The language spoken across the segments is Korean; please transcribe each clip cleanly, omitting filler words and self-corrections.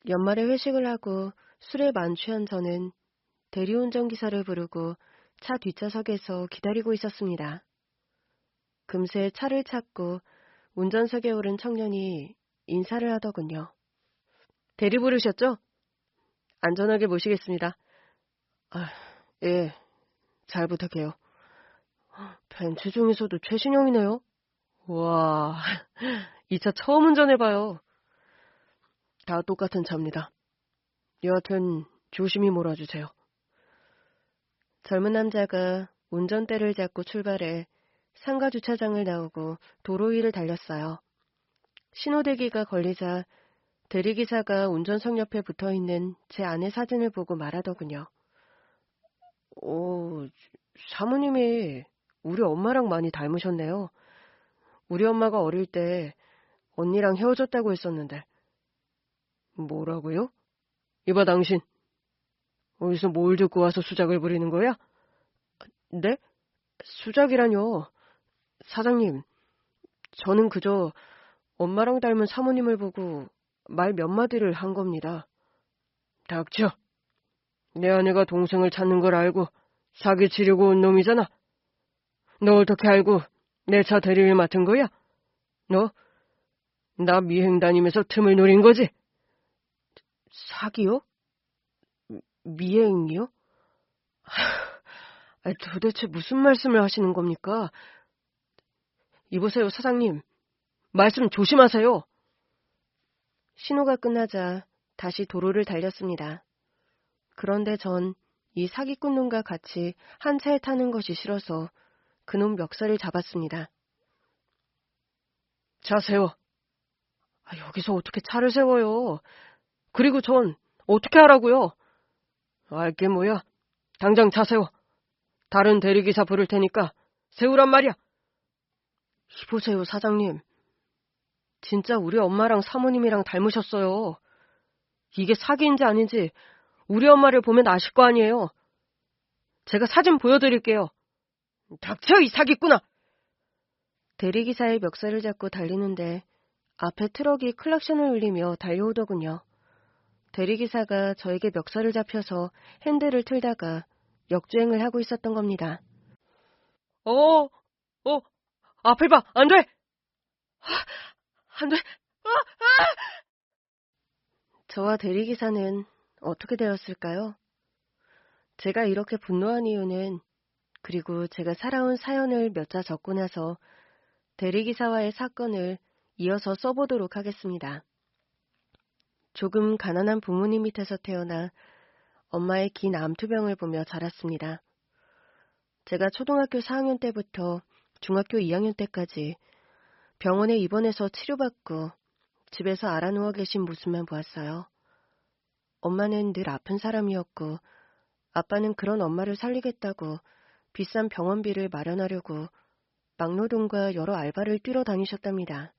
연말에 회식을 하고 술에 만취한 저는 대리운전기사를 부르고 차 뒷좌석에서 기다리고 있었습니다. 금세 차를 찾고 운전석에 오른 청년이 인사를 하더군요. 대리 부르셨죠? 안전하게 모시겠습니다. 예, 잘 부탁해요. 벤츠 중에서도 최신형이네요. 와, 이 차 처음 운전해봐요. 다 똑같은 차입니다. 여하튼 조심히 몰아주세요. 젊은 남자가 운전대를 잡고 출발해 상가 주차장을 나오고 도로 위를 달렸어요. 신호대기가 걸리자 대리기사가 운전석 옆에 붙어있는 제 아내 사진을 보고 말하더군요. 사모님이 우리 엄마랑 많이 닮으셨네요. 우리 엄마가 어릴 때 언니랑 헤어졌다고 했었는데. 뭐라고요? 이봐 당신. 어디서 뭘 듣고 와서 수작을 부리는 거야? 네? 수작이라뇨. 사장님, 저는 그저 엄마랑 닮은 사모님을 보고 말 몇 마디를 한 겁니다. 닥쳐. 내 아내가 동생을 찾는 걸 알고 사기치려고 온 놈이잖아. 너 어떻게 알고 내 차 대리를 맡은 거야? 너, 나 미행 다니면서 틈을 노린 거지? 사기요? 미행이요? 도대체 무슨 말씀을 하시는 겁니까? 이보세요, 사장님. 말씀 조심하세요. 신호가 끝나자 다시 도로를 달렸습니다. 그런데 전 이 사기꾼 놈과 같이 한 차에 타는 것이 싫어서 그놈 멱살을 잡았습니다. 차 세워. 여기서 어떻게 차를 세워요? 그리고 전 어떻게 하라고요? 알게 뭐야. 당장 차 세워. 다른 대리기사 부를 테니까 세우란 말이야. 이보세요, 사장님. 진짜 우리 엄마랑 사모님이랑 닮으셨어요. 이게 사기인지 아닌지 우리 엄마를 보면 아실 거 아니에요. 제가 사진 보여드릴게요. 닥쳐, 이 사기꾼아! 대리기사의 멱살을 잡고 달리는데 앞에 트럭이 클락션을 울리며 달려오더군요. 대리기사가 저에게 멱살을 잡혀서 핸들을 틀다가 역주행을 하고 있었던 겁니다. 앞을 봐! 안 돼! 안 돼! 저와 대리기사는 어떻게 되었을까요? 제가 이렇게 분노한 이유는 그리고 제가 살아온 사연을 몇 자 적고 나서 대리기사와의 사건을 이어서 써보도록 하겠습니다. 조금 가난한 부모님 밑에서 태어나 엄마의 긴 암투병을 보며 자랐습니다. 제가 초등학교 4학년 때부터 중학교 2학년 때까지 병원에 입원해서 치료받고 집에서 알아 누워 계신 모습만 보았어요. 엄마는 늘 아픈 사람이었고 아빠는 그런 엄마를 살리겠다고 비싼 병원비를 마련하려고 막노동과 여러 알바를 뛰러 다니셨답니다.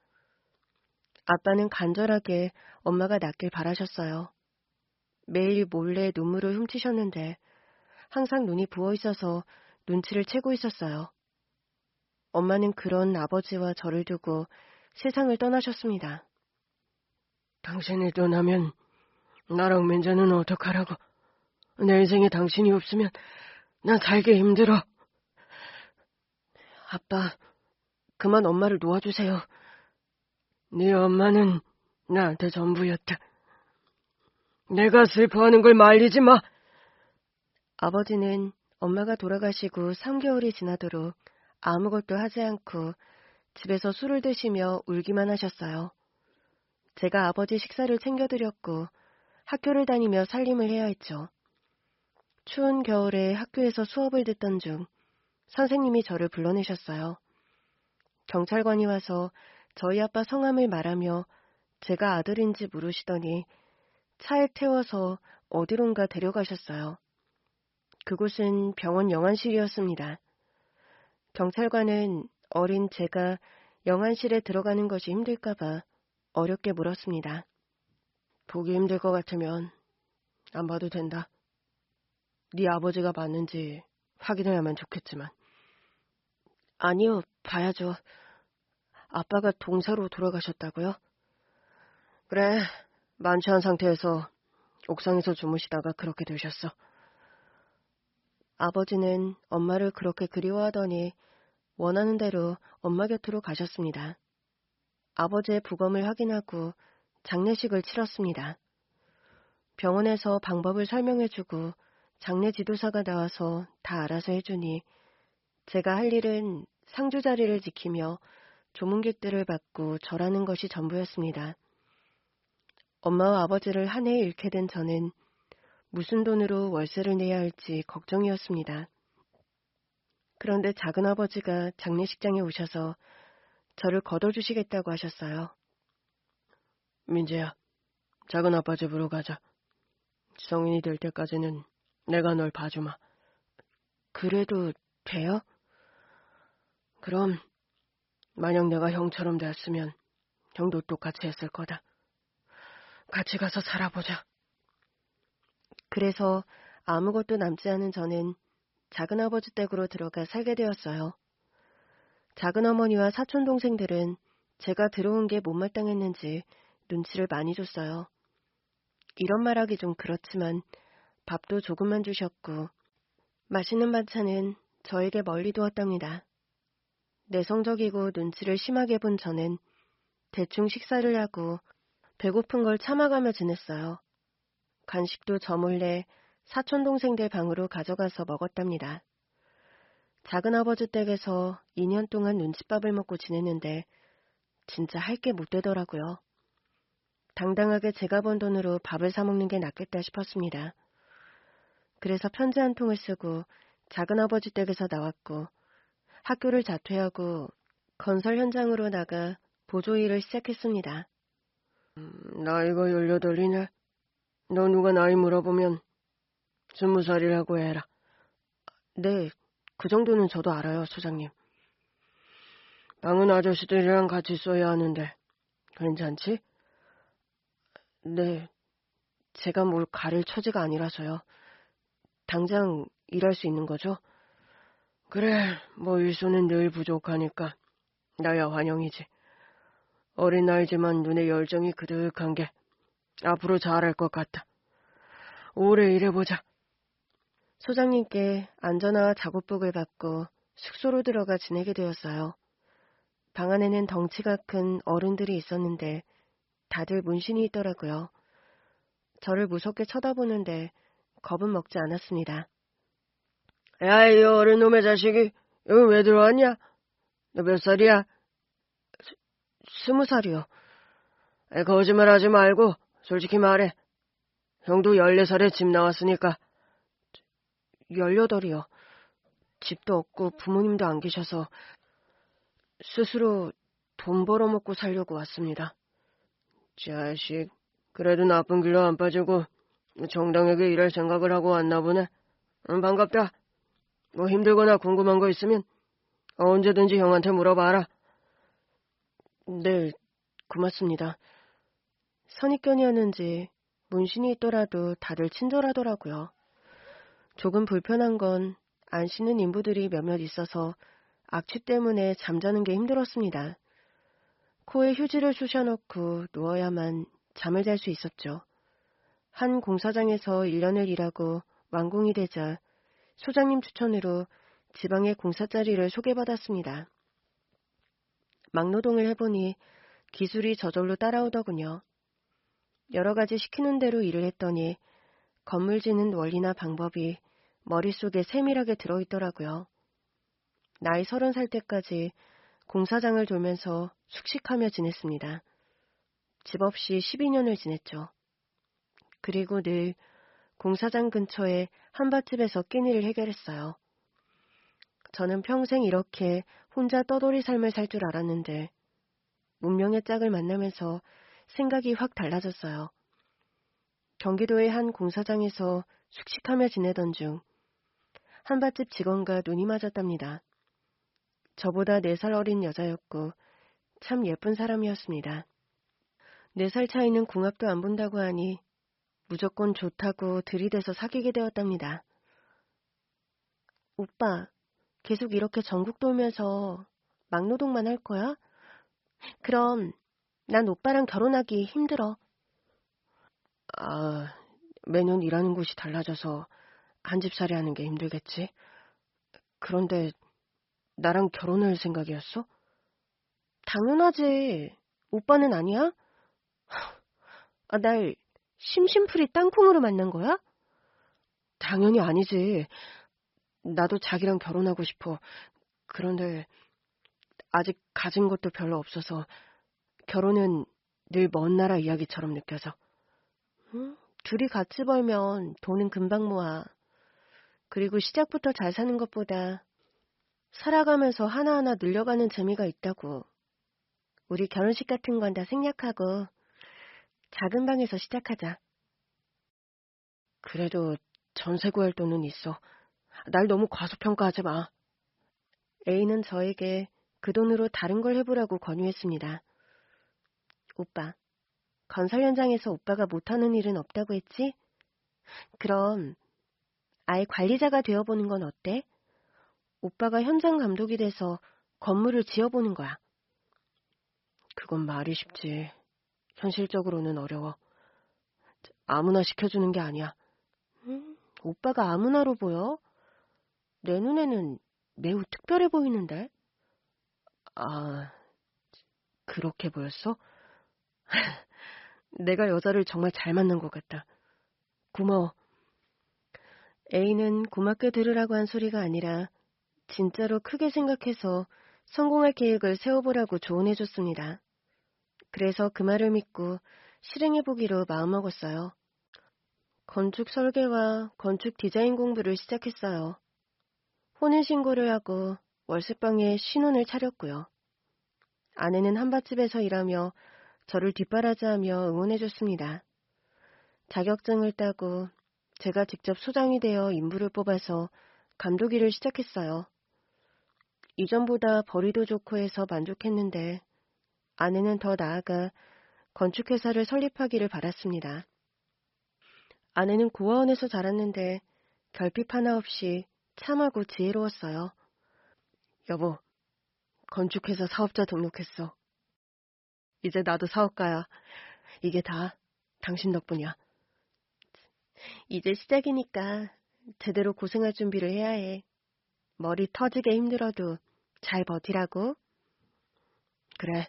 아빠는 간절하게 엄마가 낫길 바라셨어요. 매일 몰래 눈물을 훔치셨는데 항상 눈이 부어있어서 눈치를 채고 있었어요. 엄마는 그런 아버지와 저를 두고 세상을 떠나셨습니다. 당신이 떠나면 나랑 민자는 어떡하라고. 내 인생에 당신이 없으면 난 살기 힘들어. 아빠, 그만 엄마를 놓아주세요. 네 엄마는 나한테 전부였다. 내가 슬퍼하는 걸 말리지 마. 아버지는 엄마가 돌아가시고 3개월이 지나도록 아무것도 하지 않고 집에서 술을 드시며 울기만 하셨어요. 제가 아버지 식사를 챙겨드렸고 학교를 다니며 살림을 해야 했죠. 추운 겨울에 학교에서 수업을 듣던 중 선생님이 저를 불러내셨어요. 경찰관이 와서 저희 아빠 성함을 말하며 제가 아들인지 물으시더니 차에 태워서 어디론가 데려가셨어요. 그곳은 병원 영안실이었습니다. 경찰관은 어린 제가 영안실에 들어가는 것이 힘들까봐 어렵게 물었습니다. 보기 힘들 것 같으면 안 봐도 된다. 네 아버지가 맞는지 확인해야만 좋겠지만. 아니요, 봐야죠. 아빠가 동사로 돌아가셨다고요? 그래, 만취한 상태에서 옥상에서 주무시다가 그렇게 되셨어. 아버지는 엄마를 그렇게 그리워하더니 원하는 대로 엄마 곁으로 가셨습니다. 아버지의 부검을 확인하고 장례식을 치렀습니다. 병원에서 방법을 설명해주고 장례 지도사가 나와서 다 알아서 해주니 제가 할 일은 상주 자리를 지키며 조문객들을 받고 절하는 것이 전부였습니다. 엄마와 아버지를 한 해에 잃게 된 저는 무슨 돈으로 월세를 내야 할지 걱정이었습니다. 그런데 작은아버지가 장례식장에 오셔서 저를 걷어주시겠다고 하셨어요. 민재야, 작은아빠 집으로 가자. 성인이 될 때까지는 내가 널 봐주마. 그래도 돼요? 그럼 만약 내가 형처럼 되었으면 형도 똑같이 했을 거다. 같이 가서 살아보자. 그래서 아무것도 남지 않은 저는 작은아버지 댁으로 들어가 살게 되었어요. 작은어머니와 사촌동생들은 제가 들어온 게 못마땅했는지 눈치를 많이 줬어요. 이런 말하기 좀 그렇지만 밥도 조금만 주셨고 맛있는 반찬은 저에게 멀리 두었답니다. 내성적이고 눈치를 심하게 본 저는 대충 식사를 하고 배고픈 걸 참아가며 지냈어요. 간식도 저 몰래 사촌동생들 방으로 가져가서 먹었답니다. 작은아버지 댁에서 2년 동안 눈칫밥을 먹고 지냈는데 진짜 할 게 못 되더라고요. 당당하게 제가 번 돈으로 밥을 사 먹는 게 낫겠다 싶었습니다. 그래서 편지 한 통을 쓰고 작은아버지 댁에서 나왔고 학교를 자퇴하고 건설 현장으로 나가 보조 일을 시작했습니다. 나이가 18이네. 너 누가 나이 물어보면 20살이라고 해라. 네, 그 정도는 저도 알아요, 소장님. 방은 아저씨들이랑 같이 써야 하는데 괜찮지? 네, 제가 뭘 가릴 처지가 아니라서요. 당장 일할 수 있는 거죠? 그래, 뭐 일손은 늘 부족하니까 나야 환영이지. 어린 나이지만 눈에 열정이 그득한 게 앞으로 잘할 것 같아. 오래 일해보자. 소장님께 안전화와 작업복을 받고 숙소로 들어가 지내게 되었어요. 방 안에는 덩치가 큰 어른들이 있었는데 다들 문신이 있더라고요. 저를 무섭게 쳐다보는데 겁은 먹지 않았습니다. 야, 이 어른 놈의 자식이 여기 왜 들어왔냐? 너 몇 살이야? 20살이요. 거짓말하지 말고 솔직히 말해. 형도 14살에 집 나왔으니까. 18이요. 집도 없고 부모님도 안 계셔서 스스로 돈 벌어먹고 살려고 왔습니다. 자식, 그래도 나쁜 길로 안 빠지고 정당하게 일할 생각을 하고 왔나 보네. 반갑다. 뭐 힘들거나 궁금한 거 있으면 언제든지 형한테 물어봐라. 네, 고맙습니다. 선입견이었는지 문신이 있더라도 다들 친절하더라고요. 조금 불편한 건 안 씻는 인부들이 몇몇 있어서 악취 때문에 잠자는 게 힘들었습니다. 코에 휴지를 쑤셔넣고 누워야만 잠을 잘 수 있었죠. 한 공사장에서 1년을 일하고 완공이 되자 소장님 추천으로 지방의 공사 자리를 소개받았습니다. 막노동을 해보니 기술이 저절로 따라오더군요. 여러 가지 시키는 대로 일을 했더니 건물 짓는 원리나 방법이 머릿속에 세밀하게 들어있더라고요. 나이 30살 때까지 공사장을 돌면서 숙식하며 지냈습니다. 집 없이 12년을 지냈죠. 그리고 늘 공사장 근처에 한밭집에서 끼니를 해결했어요. 저는 평생 이렇게 혼자 떠돌이 삶을 살 줄 알았는데 운명의 짝을 만나면서 생각이 확 달라졌어요. 경기도의 한 공사장에서 숙식하며 지내던 중 한밭집 직원과 눈이 맞았답니다. 저보다 4살 어린 여자였고 참 예쁜 사람이었습니다. 4살 차이는 궁합도 안 본다고 하니 무조건 좋다고 들이대서 사귀게 되었답니다. 오빠, 계속 이렇게 전국 돌면서 막노동만 할 거야? 그럼 난 오빠랑 결혼하기 힘들어. 아, 매년 일하는 곳이 달라져서 한 집살이 하는 게 힘들겠지. 그런데 나랑 결혼할 생각이었어? 당연하지. 오빠는 아니야? 아, 날 심심풀이 땅콩으로 만난 거야? 당연히 아니지. 나도 자기랑 결혼하고 싶어. 그런데 아직 가진 것도 별로 없어서 결혼은 늘 먼 나라 이야기처럼 느껴져. 응? 둘이 같이 벌면 돈은 금방 모아. 그리고 시작부터 잘 사는 것보다 살아가면서 하나하나 늘려가는 재미가 있다고. 우리 결혼식 같은 건 다 생략하고 작은 방에서 시작하자. 그래도 전세 구할 돈은 있어. 날 너무 과소평가하지 마. A는 저에게 그 돈으로 다른 걸 해보라고 권유했습니다. 오빠, 건설 현장에서 오빠가 못하는 일은 없다고 했지? 그럼 아예 관리자가 되어보는 건 어때? 오빠가 현장 감독이 돼서 건물을 지어보는 거야. 그건 말이 쉽지. 현실적으로는 어려워. 아무나 시켜주는 게 아니야. 오빠가 아무나로 보여? 내 눈에는 매우 특별해 보이는데? 아, 그렇게 보였어? 내가 여자를 정말 잘 만난 것 같다. 고마워. A는 고맙게 들으라고 한 소리가 아니라 진짜로 크게 생각해서 성공할 계획을 세워보라고 조언해줬습니다. 그래서 그 말을 믿고 실행해보기로 마음먹었어요. 건축 설계와 건축 디자인 공부를 시작했어요. 혼인신고를 하고 월세방에 신혼을 차렸고요. 아내는 한밭집에서 일하며 저를 뒷바라지하며 응원해줬습니다. 자격증을 따고 제가 직접 소장이 되어 인부를 뽑아서 감독일을 시작했어요. 이전보다 벌이도 좋고 해서 만족했는데 아내는 더 나아가 건축회사를 설립하기를 바랐습니다. 아내는 고아원에서 자랐는데 결핍 하나 없이 참하고 지혜로웠어요. 여보, 건축회사 사업자 등록했어. 이제 나도 사업가야. 이게 다 당신 덕분이야. 이제 시작이니까 제대로 고생할 준비를 해야 해. 머리 터지게 힘들어도 잘 버티라고. 그래,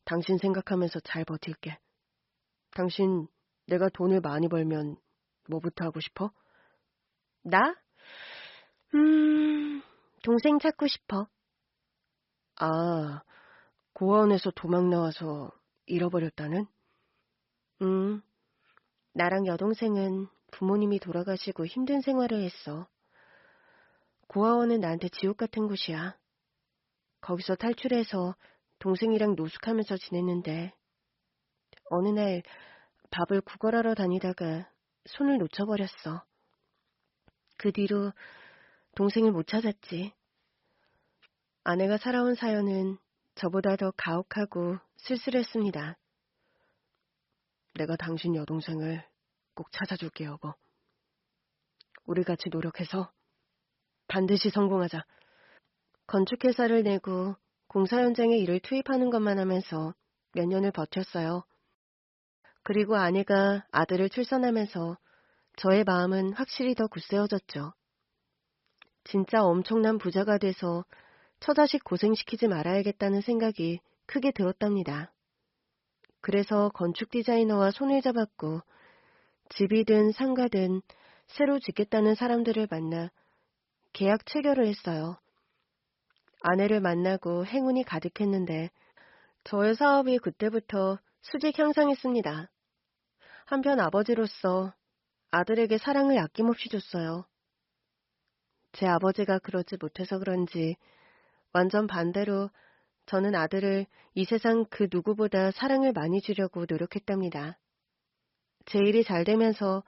당신 생각하면서 잘 버틸게. 당신 내가 돈을 많이 벌면 뭐부터 하고 싶어? 나? 동생 찾고 싶어. 아, 고아원에서 도망 나와서 잃어버렸다는? 음, 나랑 여동생은 부모님이 돌아가시고 힘든 생활을 했어. 고아원은 나한테 지옥 같은 곳이야. 거기서 탈출해서 동생이랑 노숙하면서 지냈는데 어느 날 밥을 구걸하러 다니다가 손을 놓쳐버렸어. 그 뒤로 동생을 못 찾았지. 아내가 살아온 사연은 저보다 더 가혹하고 쓸쓸했습니다. 내가 당신 여동생을 꼭 찾아줄게, 여보. 우리 같이 노력해서 반드시 성공하자. 건축회사를 내고 공사 현장에 일을 투입하는 것만 하면서 몇 년을 버텼어요. 그리고 아내가 아들을 출산하면서 저의 마음은 확실히 더 굳세어졌죠. 진짜 엄청난 부자가 돼서 처자식 고생시키지 말아야겠다는 생각이 크게 들었답니다. 그래서 건축 디자이너와 손을 잡았고 집이든 상가든 새로 짓겠다는 사람들을 만나 계약 체결을 했어요. 아내를 만나고 행운이 가득했는데 저의 사업이 그때부터 수직 향상했습니다. 한편 아버지로서 아들에게 사랑을 아낌없이 줬어요. 제 아버지가 그러지 못해서 그런지 완전 반대로 저는 아들을 이 세상 그 누구보다 사랑을 많이 주려고 노력했답니다. 제 일이 잘 되면서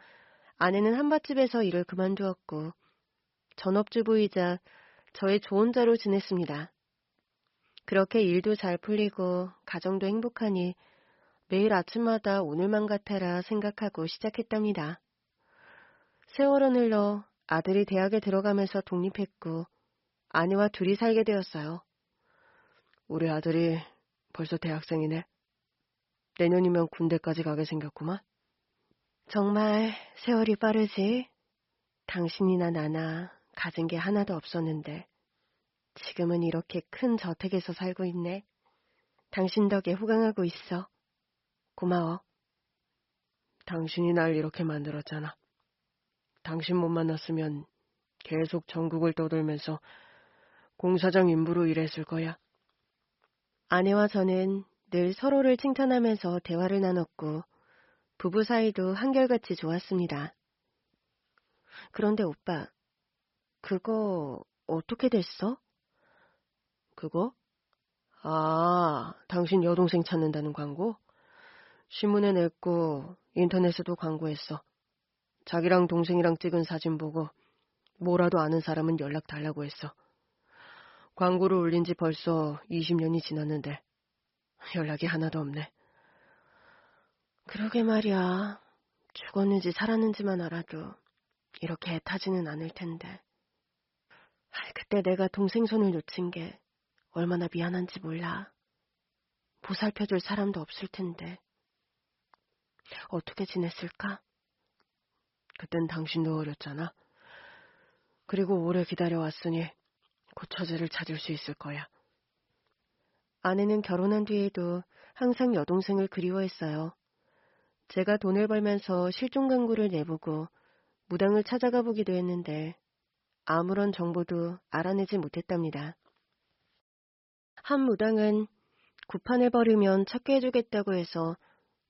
아내는 한밭집에서 일을 그만두었고 전업주부이자 저의 조언자로 지냈습니다. 그렇게 일도 잘 풀리고 가정도 행복하니 매일 아침마다 오늘만 같아라 생각하고 시작했답니다. 세월은 흘러 아들이 대학에 들어가면서 독립했고 아내와 둘이 살게 되었어요. 우리 아들이 벌써 대학생이네. 내년이면 군대까지 가게 생겼구만. 정말 세월이 빠르지? 당신이나 나나 가진 게 하나도 없었는데 지금은 이렇게 큰 저택에서 살고 있네. 당신 덕에 호강하고 있어. 고마워. 당신이 날 이렇게 만들었잖아. 당신 못 만났으면 계속 전국을 떠돌면서 공사장 인부로 일했을 거야. 아내와 저는 늘 서로를 칭찬하면서 대화를 나눴고 부부 사이도 한결같이 좋았습니다. 그런데 오빠, 그거 어떻게 됐어? 그거? 아, 당신 여동생 찾는다는 광고? 신문에 냈고 인터넷에도 광고했어. 자기랑 동생이랑 찍은 사진 보고 뭐라도 아는 사람은 연락 달라고 했어. 광고를 올린 지 벌써 20년이 지났는데 연락이 하나도 없네. 그러게 말이야. 죽었는지 살았는지만 알아도 이렇게 애타지는 않을 텐데. 그때 내가 동생 손을 놓친 게 얼마나 미안한지 몰라. 보살펴줄 사람도 없을 텐데. 어떻게 지냈을까? 그땐 당신도 어렸잖아. 그리고 오래 기다려왔으니 곧 처제를 찾을 수 있을 거야. 아내는 결혼한 뒤에도 항상 여동생을 그리워했어요. 제가 돈을 벌면서 실종 광고를 내보고 무당을 찾아가 보기도 했는데 아무런 정보도 알아내지 못했답니다. 한 무당은 구판을 벌이면 찾게 해주겠다고 해서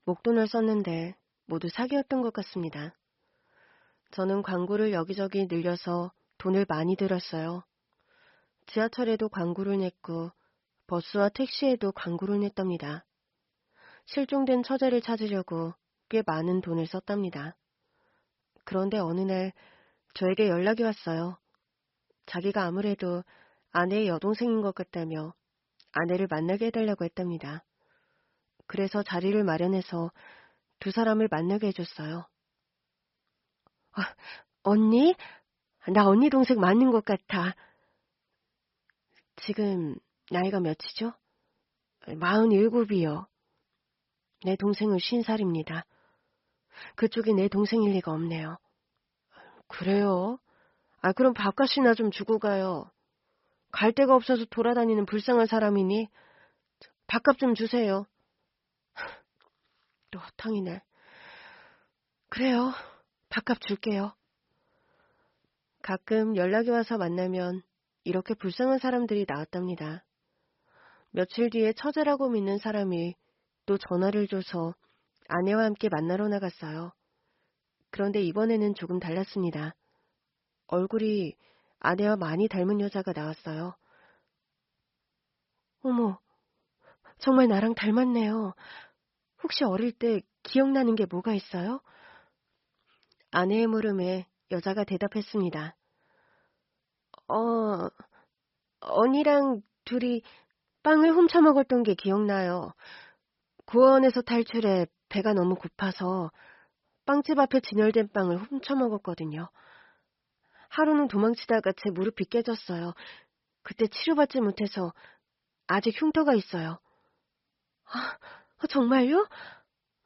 목돈을 썼는데 모두 사기였던 것 같습니다. 저는 광고를 여기저기 늘려서 돈을 많이 들었어요. 지하철에도 광고를 냈고 버스와 택시에도 광고를 냈답니다. 실종된 처제를 찾으려고 꽤 많은 돈을 썼답니다. 그런데 어느 날 저에게 연락이 왔어요. 자기가 아무래도 아내의 여동생인 것 같다며 아내를 만나게 해달라고 했답니다. 그래서 자리를 마련해서 두 사람을 만나게 해줬어요. 언니? 나 언니 동생 맞는 것 같아. 지금 나이가 몇이죠? 47이요. 내 동생은 50살입니다. 그쪽이 내 동생일 리가 없네요. 그래요? 그럼 밥값이나 좀 주고 가요. 갈 데가 없어서 돌아다니는 불쌍한 사람이니 밥값 좀 주세요. 또 허탕이네. 그래요. 밥값 줄게요. 가끔 연락이 와서 만나면 이렇게 불쌍한 사람들이 나왔답니다. 며칠 뒤에 처제라고 믿는 사람이 또 전화를 줘서 아내와 함께 만나러 나갔어요. 그런데 이번에는 조금 달랐습니다. 얼굴이 아내와 많이 닮은 여자가 나왔어요. 어머, 정말 나랑 닮았네요. 혹시 어릴 때 기억나는 게 뭐가 있어요? 아내의 물음에 여자가 대답했습니다. 언니랑 둘이 빵을 훔쳐 먹었던 게 기억나요. 구원에서 탈출해 배가 너무 고파서 빵집 앞에 진열된 빵을 훔쳐 먹었거든요. 하루는 도망치다가 제 무릎이 깨졌어요. 그때 치료받지 못해서 아직 흉터가 있어요. 정말요?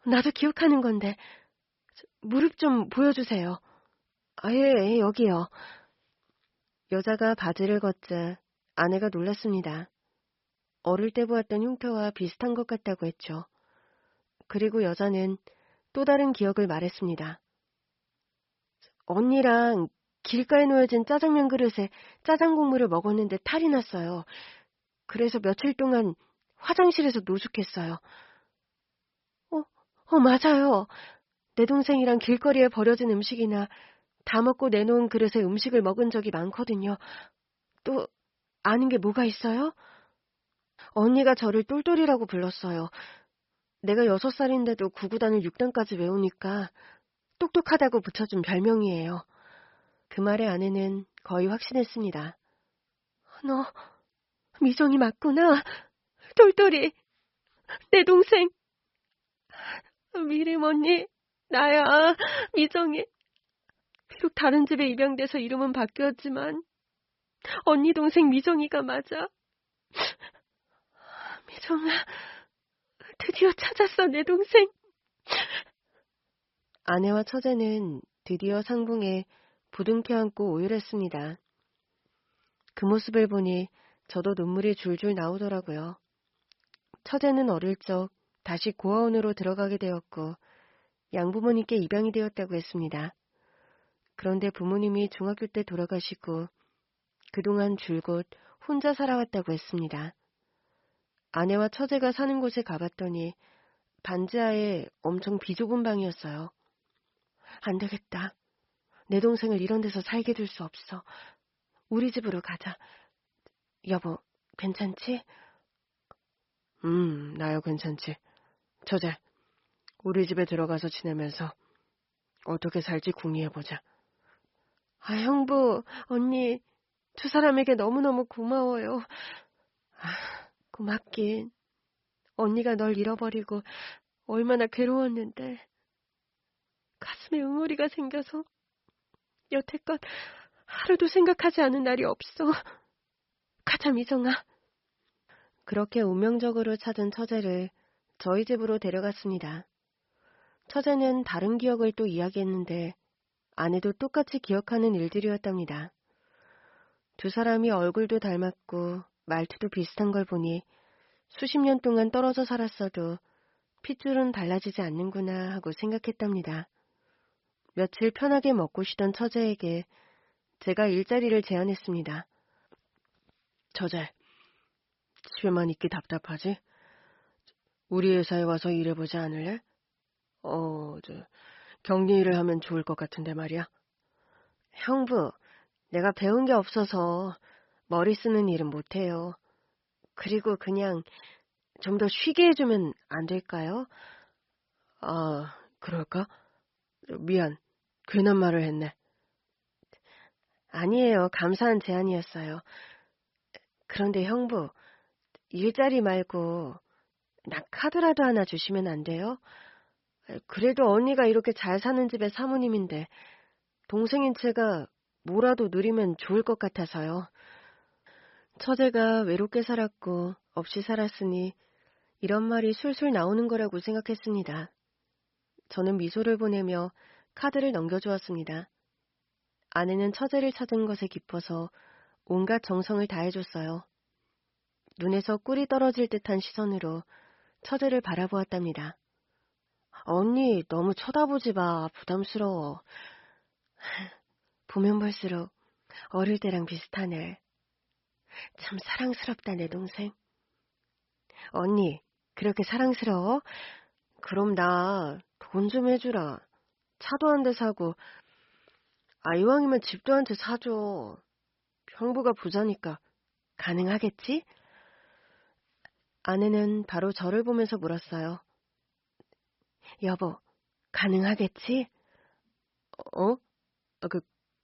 나도 기억하는 건데. 무릎 좀 보여주세요. 예, 여기요. 여자가 바지를 걷자 아내가 놀랐습니다. 어릴 때 보았던 흉터와 비슷한 것 같다고 했죠. 그리고 여자는 또 다른 기억을 말했습니다. 언니랑 길가에 놓여진 짜장면 그릇에 짜장 국물을 먹었는데 탈이 났어요. 그래서 며칠 동안 화장실에서 노숙했어요. 맞아요. 내 동생이랑 길거리에 버려진 음식이나 다 먹고 내놓은 그릇에 음식을 먹은 적이 많거든요. 또 아는 게 뭐가 있어요? 언니가 저를 똘똘이라고 불렀어요. 내가 6살인데도 구구단을 6단까지 외우니까 똑똑하다고 붙여준 별명이에요. 그 말에 아내는 거의 확신했습니다. 너 미정이 맞구나. 똘똘이. 내 동생. 미림 언니. 나야. 미정이. 비록 다른 집에 입양돼서 이름은 바뀌었지만 언니 동생 미정이가 맞아. 미정아. 드디어 찾았어, 내 동생. 아내와 처제는 드디어 상봉에 부둥켜 안고 오열했습니다. 그 모습을 보니 저도 눈물이 줄줄 나오더라고요. 처제는 어릴 적 다시 고아원으로 들어가게 되었고 양부모님께 입양이 되었다고 했습니다. 그런데 부모님이 중학교 때 돌아가시고 그동안 줄곧 혼자 살아왔다고 했습니다. 아내와 처제가 사는 곳에 가봤더니 반지하에 엄청 비좁은 방이었어요. 안 되겠다. 내 동생을 이런 데서 살게 둘 수 없어. 우리 집으로 가자. 여보, 괜찮지? 나야 괜찮지. 처제, 우리 집에 들어가서 지내면서 어떻게 살지 궁리해보자. 아, 형부, 언니, 두 사람에게 너무너무 고마워요. 고맙긴. 언니가 널 잃어버리고 얼마나 괴로웠는데. 가슴에 응어리가 생겨서 여태껏 하루도 생각하지 않은 날이 없어. 가자, 미정아. 그렇게 운명적으로 찾은 처제를 저희 집으로 데려갔습니다. 처제는 다른 기억을 또 이야기했는데 아내도 똑같이 기억하는 일들이었답니다. 두 사람이 얼굴도 닮았고 말투도 비슷한 걸 보니 수십 년 동안 떨어져 살았어도 핏줄은 달라지지 않는구나 하고 생각했답니다. 며칠 편하게 먹고 쉬던 처제에게 제가 일자리를 제안했습니다. 처제, 집에만 있기 답답하지? 우리 회사에 와서 일해보지 않을래? 격리 일을 하면 좋을 것 같은데 말이야. 형부, 내가 배운 게 없어서 머리 쓰는 일은 못해요. 그리고 그냥 좀 더 쉬게 해주면 안 될까요? 아, 그럴까? 미안, 괜한 말을 했네. 아니에요, 감사한 제안이었어요. 그런데 형부, 일자리 말고 나 카드라도 하나 주시면 안 돼요? 그래도 언니가 이렇게 잘 사는 집의 사모님인데 동생인 제가 뭐라도 누리면 좋을 것 같아서요. 처제가 외롭게 살았고 없이 살았으니 이런 말이 술술 나오는 거라고 생각했습니다. 저는 미소를 보내며 카드를 넘겨주었습니다. 아내는 처제를 찾은 것에 기뻐서 온갖 정성을 다해줬어요. 눈에서 꿀이 떨어질 듯한 시선으로 처제를 바라보았답니다. 언니, 너무 쳐다보지 마. 부담스러워. 보면 볼수록 어릴 때랑 비슷하네. 참 사랑스럽다, 내 동생. 언니, 그렇게 사랑스러워? 그럼 나 돈 좀 해주라. 차도 한 대 사고, 이왕이면 집도 한 채 사줘. 형부가 부자니까 가능하겠지? 아내는 바로 저를 보면서 물었어요. 여보, 가능하겠지? 어?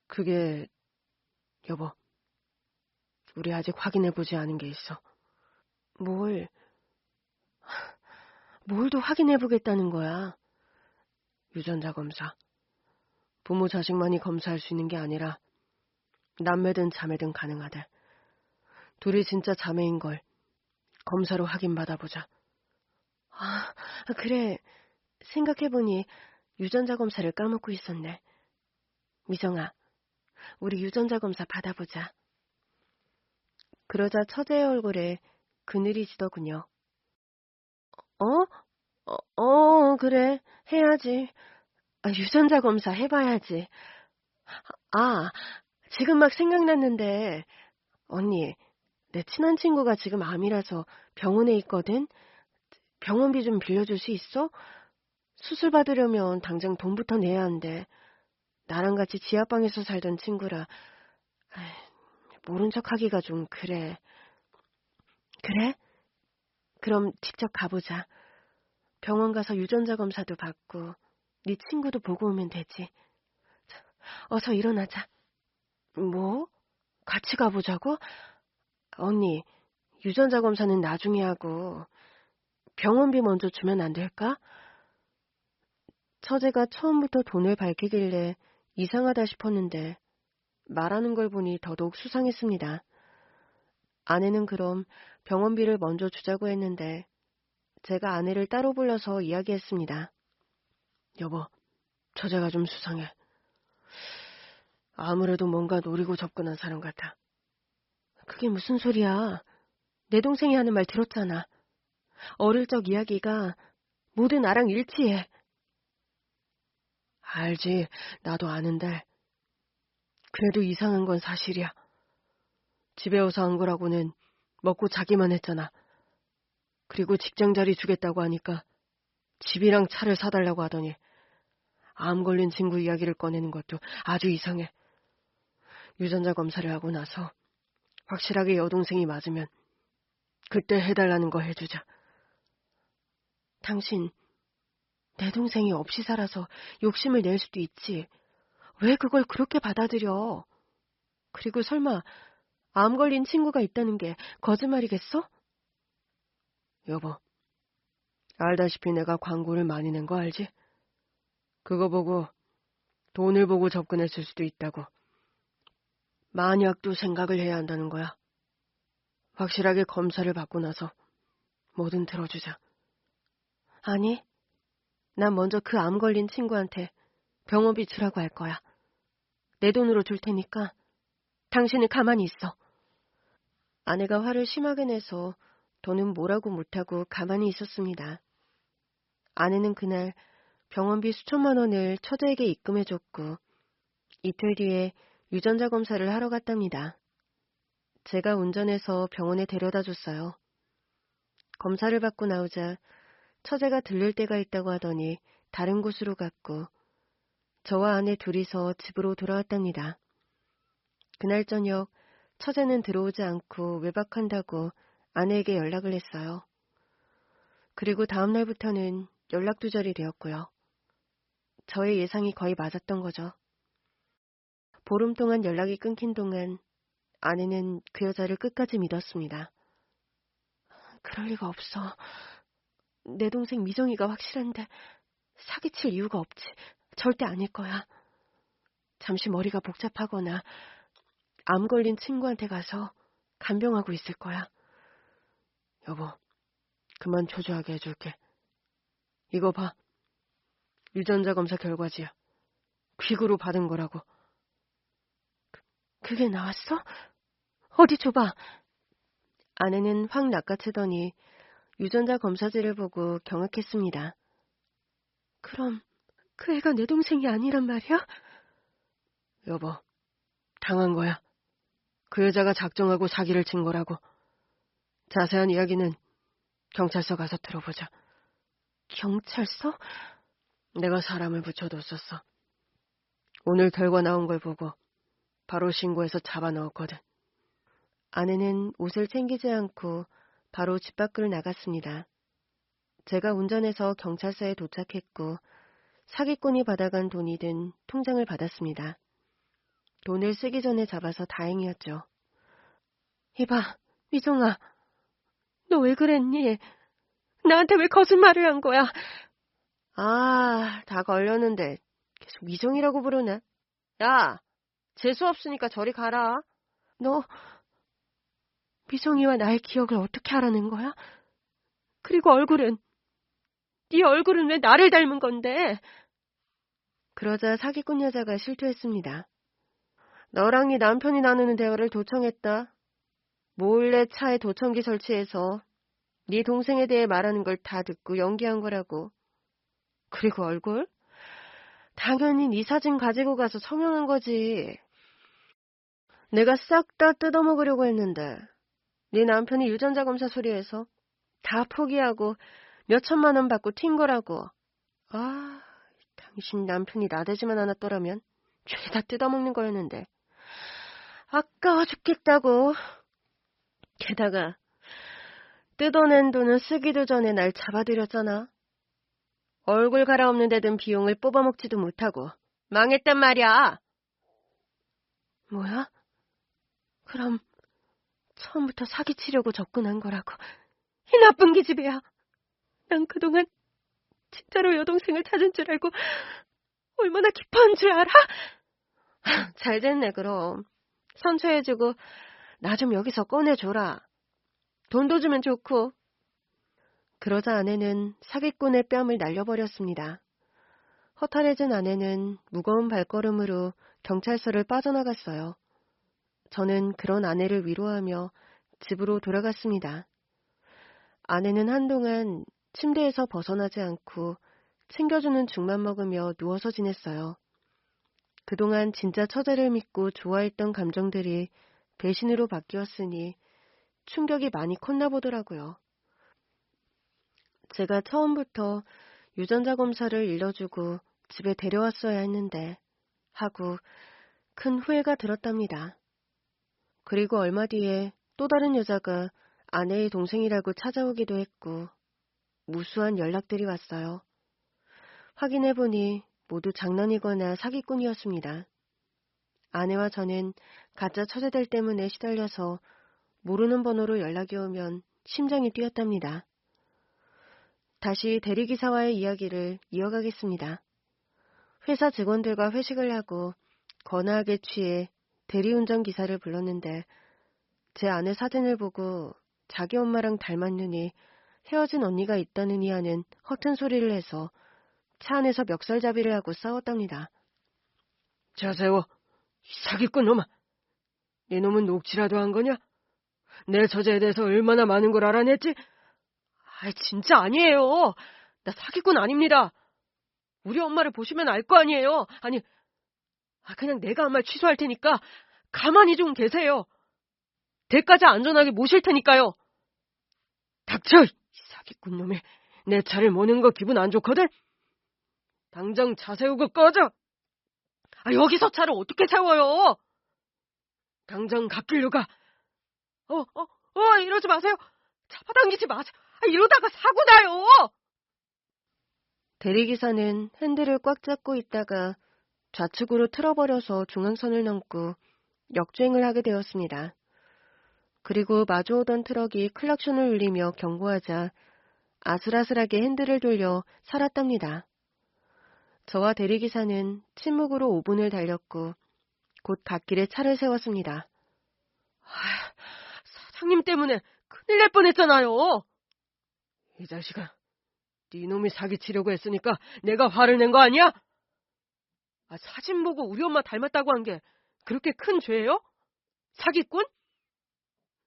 그게, 여보, 우리 아직 확인해보지 않은 게 있어. 뭘 더 확인해보겠다는 거야? 유전자 검사. 부모 자식만이 검사할 수 있는 게 아니라 남매든 자매든 가능하대. 둘이 진짜 자매인 걸 검사로 확인받아보자. 그래. 생각해보니 유전자 검사를 까먹고 있었네. 미정아, 우리 유전자 검사 받아보자. 그러자 처제의 얼굴에 그늘이 지더군요. 그래. 해야지. 유전자 검사 해봐야지. 아, 지금 막 생각났는데, 언니, 내 친한 친구가 지금 암이라서 병원에 있거든? 병원비 좀 빌려줄 수 있어? 수술 받으려면 당장 돈부터 내야 한대. 나랑 같이 지하방에서 살던 친구라. 모른 척하기가 좀 그래. 그래? 그럼 직접 가보자. 병원 가서 유전자 검사도 받고 네 친구도 보고 오면 되지. 어서 일어나자. 뭐? 같이 가보자고? 언니, 유전자 검사는 나중에 하고 병원비 먼저 주면 안 될까? 처제가 처음부터 돈을 밝히길래 이상하다 싶었는데 말하는 걸 보니 더더욱 수상했습니다. 아내는 그럼 병원비를 먼저 주자고 했는데 제가 아내를 따로 불러서 이야기했습니다. 여보, 처제가 좀 수상해. 아무래도 뭔가 노리고 접근한 사람 같아. 그게 무슨 소리야. 내 동생이 하는 말 들었잖아. 어릴 적 이야기가 모두 나랑 일치해. 알지, 나도 아는데. 그래도 이상한 건 사실이야. 집에 와서 한 거라고는 먹고 자기만 했잖아. 그리고 직장 자리 주겠다고 하니까 집이랑 차를 사달라고 하더니 암 걸린 친구 이야기를 꺼내는 것도 아주 이상해. 유전자 검사를 하고 나서 확실하게 여동생이 맞으면 그때 해달라는 거 해주자. 당신, 내 동생이 없이 살아서 욕심을 낼 수도 있지. 왜 그걸 그렇게 받아들여? 그리고 설마 암 걸린 친구가 있다는 게 거짓말이겠어? 여보, 알다시피 내가 광고를 많이 낸 거 알지? 그거 보고 돈을 보고 접근했을 수도 있다고. 만약도 생각을 해야 한다는 거야. 확실하게 검사를 받고 나서 뭐든 들어주자. 아니, 난 먼저 그 암 걸린 친구한테 병원비 주라고 할 거야. 내 돈으로 줄 테니까 당신은 가만히 있어. 아내가 화를 심하게 내서 돈은 뭐라고 못하고 가만히 있었습니다. 아내는 그날 병원비 수천만 원을 처제에게 입금해줬고 이틀 뒤에 유전자 검사를 하러 갔답니다. 제가 운전해서 병원에 데려다 줬어요. 검사를 받고 나오자 처제가 들를 데가 있다고 하더니 다른 곳으로 갔고 저와 아내 둘이서 집으로 돌아왔답니다. 그날 저녁 처제는 들어오지 않고 외박한다고 아내에게 연락을 했어요. 그리고 다음 날부터는 연락두절이 되었고요. 저의 예상이 거의 맞았던 거죠. 보름 동안 연락이 끊긴 동안 아내는 그 여자를 끝까지 믿었습니다. 그럴 리가 없어. 내 동생 미정이가 확실한데 사기칠 이유가 없지. 절대 아닐 거야. 잠시 머리가 복잡하거나 암 걸린 친구한테 가서 간병하고 있을 거야. 여보, 그만 초조하게 해줄게. 이거 봐. 유전자 검사 결과지야. 퀵으로 받은 거라고. 그게 나왔어? 어디 줘봐. 아내는 확 낚아채더니 유전자 검사지를 보고 경악했습니다. 그럼 그 애가 내 동생이 아니란 말이야? 여보, 당한 거야. 그 여자가 작정하고 사기를 친 거라고. 자세한 이야기는 경찰서 가서 들어보자. 경찰서? 내가 사람을 붙여뒀었어. 오늘 결과 나온 걸 보고 바로 신고해서 잡아넣었거든. 아내는 옷을 챙기지 않고 바로 집 밖으로 나갔습니다. 제가 운전해서 경찰서에 도착했고 사기꾼이 받아간 돈이 든 통장을 받았습니다. 돈을 쓰기 전에 잡아서 다행이었죠. 이봐, 미정아. 너 왜 그랬니? 나한테 왜 거짓말을 한 거야? 아, 다 걸렸는데 계속 미정이라고 부르네. 야, 재수 없으니까 저리 가라. 너 미정이와 나의 기억을 어떻게 알아낸 거야? 그리고 얼굴은? 네 얼굴은 왜 나를 닮은 건데? 그러자 사기꾼 여자가 실토했습니다. 너랑 네 남편이 나누는 대화를 도청했다. 몰래 차에 도청기 설치해서 네 동생에 대해 말하는 걸 다 듣고 연기한 거라고. 그리고 얼굴? 당연히 네 사진 가지고 가서 성형한 거지. 내가 싹 다 뜯어먹으려고 했는데 네 남편이 유전자 검사 소리해서 다 포기하고 몇 천만 원 받고 튄 거라고. 아, 당신 남편이 나대지만 않았더라면 죄다 뜯어먹는 거였는데. 아까워 죽겠다고. 게다가 뜯어낸 돈은 쓰기도 전에 날 잡아들였잖아. 얼굴 갈아엎는 데 든 비용을 뽑아먹지도 못하고 망했단 말이야. 뭐야? 그럼 처음부터 사기치려고 접근한 거라고. 이 나쁜 기집애야. 난 그동안 진짜로 여동생을 찾은 줄 알고 얼마나 기뻐한 줄 알아? 잘 됐네 그럼. 선처해주고 나 좀 여기서 꺼내줘라. 돈도 주면 좋고. 그러자 아내는 사기꾼의 뺨을 날려버렸습니다. 허탈해진 아내는 무거운 발걸음으로 경찰서를 빠져나갔어요. 저는 그런 아내를 위로하며 집으로 돌아갔습니다. 아내는 한동안 침대에서 벗어나지 않고 챙겨주는 죽만 먹으며 누워서 지냈어요. 그동안 진짜 처제를 믿고 좋아했던 감정들이 배신으로 바뀌었으니 충격이 많이 컸나 보더라고요. 제가 처음부터 유전자 검사를 일러주고 집에 데려왔어야 했는데 하고 큰 후회가 들었답니다. 그리고 얼마 뒤에 또 다른 여자가 아내의 동생이라고 찾아오기도 했고 무수한 연락들이 왔어요. 확인해보니 모두 장난이거나 사기꾼이었습니다. 아내와 저는 가짜 처제들 때문에 시달려서 모르는 번호로 연락이 오면 심장이 뛰었답니다. 다시 대리기사와의 이야기를 이어가겠습니다. 회사 직원들과 회식을 하고 거나하게 취해 대리운전기사를 불렀는데 제 아내 사진을 보고 자기 엄마랑 닮았느니 헤어진 언니가 있다느니 하는 허튼 소리를 해서 차 안에서 멱살잡이를 하고 싸웠답니다. 자세워, 이 사기꾼 놈아. 네 놈은 녹취라도 한 거냐? 내 처제에 대해서 얼마나 많은 걸 알아냈지? 진짜 아니에요. 나 사기꾼 아닙니다. 우리 엄마를 보시면 알 거 아니에요. 그냥 내가 한 말 취소할 테니까 가만히 좀 계세요. 대까지 안전하게 모실 테니까요. 닥쳐! 이 사기꾼 놈이 내 차를 모는 거 기분 안 좋거든? 당장 차 세우고 꺼져! 여기서 차를 어떻게 세워요? 당장 갓길로 가. 이러지 마세요. 잡아당기지 마세요. 이러다가 사고 나요. 대리기사는 핸들을 꽉 잡고 있다가 좌측으로 틀어버려서 중앙선을 넘고 역주행을 하게 되었습니다. 그리고 마주오던 트럭이 클락션을 울리며 경고하자 아슬아슬하게 핸들을 돌려 살았답니다. 저와 대리기사는 침묵으로 5분을 달렸고 곧 갓길에 차를 세웠습니다. 사장님 때문에 큰일 날 뻔했잖아요. 이 자식아, 네 놈이 사기치려고 했으니까 내가 화를 낸 거 아니야? 사진 보고 우리 엄마 닮았다고 한 게 그렇게 큰 죄예요? 사기꾼?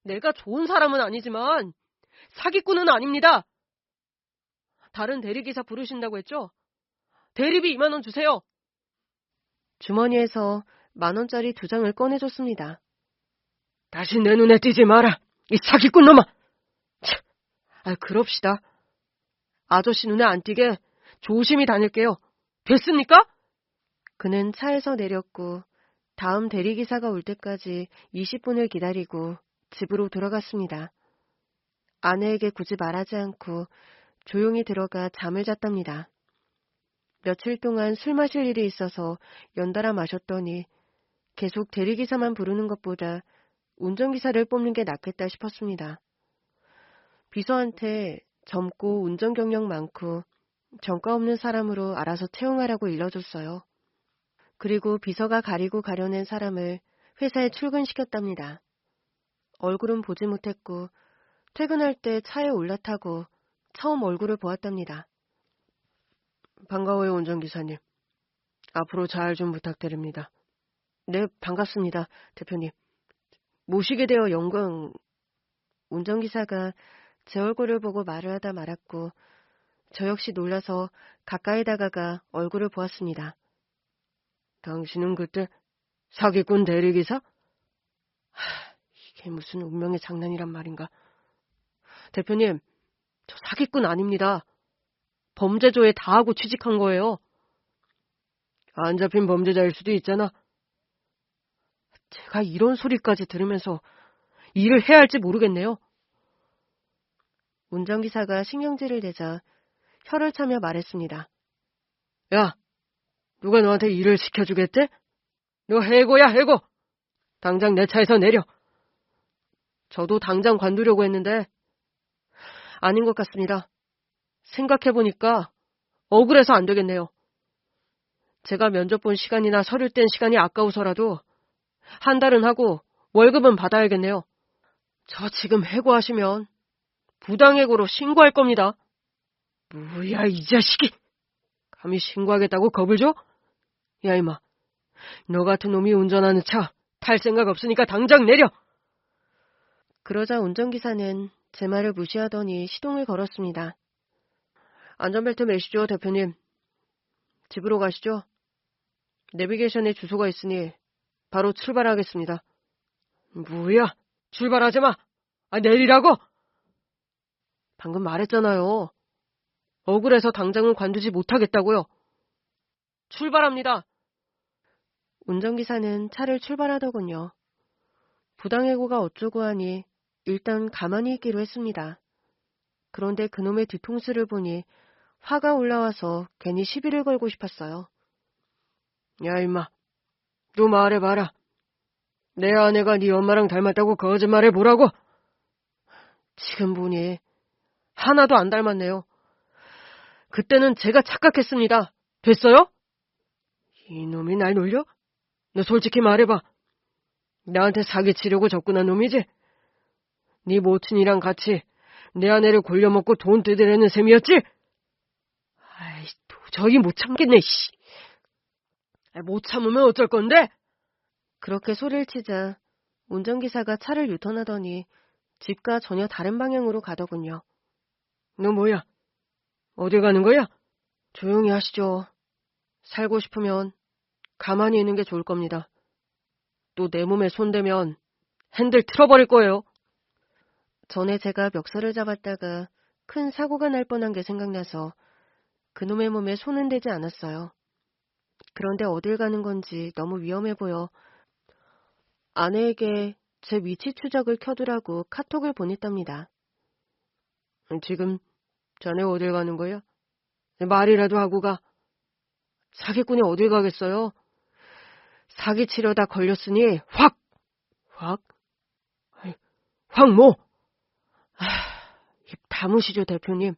내가 좋은 사람은 아니지만 사기꾼은 아닙니다. 다른 대리기사 부르신다고 했죠? 대리비 2만 원 주세요. 주머니에서 10,000원짜리 2장을 꺼내줬습니다. 다시 내 눈에 띄지 마라, 이 사기꾼 놈아. 그럽시다. 아저씨 눈에 안 띄게 조심히 다닐게요. 됐습니까? 그는 차에서 내렸고 다음 대리기사가 올 때까지 20분을 기다리고 집으로 돌아갔습니다. 아내에게 굳이 말하지 않고 조용히 들어가 잠을 잤답니다. 며칠 동안 술 마실 일이 있어서 연달아 마셨더니 계속 대리기사만 부르는 것보다 운전기사를 뽑는 게 낫겠다 싶었습니다. 비서한테 젊고 운전 경력 많고 전과 없는 사람으로 알아서 채용하라고 일러줬어요. 그리고 비서가 가리고 가려낸 사람을 회사에 출근시켰답니다. 얼굴은 보지 못했고 퇴근할 때 차에 올라타고 처음 얼굴을 보았답니다. 반가워요, 운전기사님. 앞으로 잘 좀 부탁드립니다. 네, 반갑습니다, 대표님. 모시게 되어 영광. 운전기사가 제 얼굴을 보고 말을 하다 말았고 저 역시 놀라서 가까이 다가가 얼굴을 보았습니다. 당신은 그때 사기꾼 대리기사? 이게 무슨 운명의 장난이란 말인가. 대표님, 저 사기꾼 아닙니다. 범죄조에 다 하고 취직한 거예요. 안 잡힌 범죄자일 수도 있잖아. 제가 이런 소리까지 들으면서 일을 해야 할지 모르겠네요. 운전기사가 신경질을 내자 혀를 차며 말했습니다. 야, 누가 너한테 일을 시켜주겠대? 너 해고야, 해고! 당장 내 차에서 내려. 저도 당장 관두려고 했는데 아닌 것 같습니다. 생각해보니까 억울해서 안 되겠네요. 제가 면접 본 시간이나 서류 뗀 시간이 아까워서라도 한 달은 하고 월급은 받아야겠네요. 저 지금 해고하시면 부당해고로 신고할 겁니다. 뭐야, 이 자식이. 감히 신고하겠다고 겁을 줘? 야, 임마. 너 같은 놈이 운전하는 차 탈 생각 없으니까 당장 내려! 그러자 운전기사는 제 말을 무시하더니 시동을 걸었습니다. 안전벨트 매시죠, 대표님. 집으로 가시죠. 내비게이션에 주소가 있으니 바로 출발하겠습니다. 뭐야? 출발하지 마! 내리라고! 방금 말했잖아요. 억울해서 당장은 관두지 못하겠다고요. 출발합니다. 운전기사는 차를 출발하더군요. 부당해고가 어쩌고 하니 일단 가만히 있기로 했습니다. 그런데 그놈의 뒤통수를 보니 화가 올라와서 괜히 시비를 걸고 싶었어요. 야, 임마. 너 말해봐라. 내 아내가 네 엄마랑 닮았다고 거짓말해보라고? 지금 보니 하나도 안 닮았네요. 그때는 제가 착각했습니다. 됐어요? 이놈이 날 놀려? 너 솔직히 말해봐. 나한테 사기치려고 접근한 놈이지? 네 모친이랑 같이 내 아내를 골려먹고 돈 뜯으려는 셈이었지? 아이, 도저히 못 참겠네, 씨. 못 참으면 어쩔 건데? 그렇게 소리를 치자 운전기사가 차를 유턴하더니 집과 전혀 다른 방향으로 가더군요. 너 뭐야? 어디 가는 거야? 조용히 하시죠. 살고 싶으면 가만히 있는 게 좋을 겁니다. 또 내 몸에 손대면 핸들 틀어버릴 거예요. 전에 제가 멱살을 잡았다가 큰 사고가 날 뻔한 게 생각나서 그놈의 몸에 손은 대지 않았어요. 그런데 어딜 가는 건지 너무 위험해 보여 아내에게 제 위치 추적을 켜두라고 카톡을 보냈답니다. 지금 자네 어딜 가는 거야? 말이라도 하고 가. 사기꾼이 어딜 가겠어요? 사기치려다 걸렸으니 확! 확 뭐? 입 다무시죠, 대표님.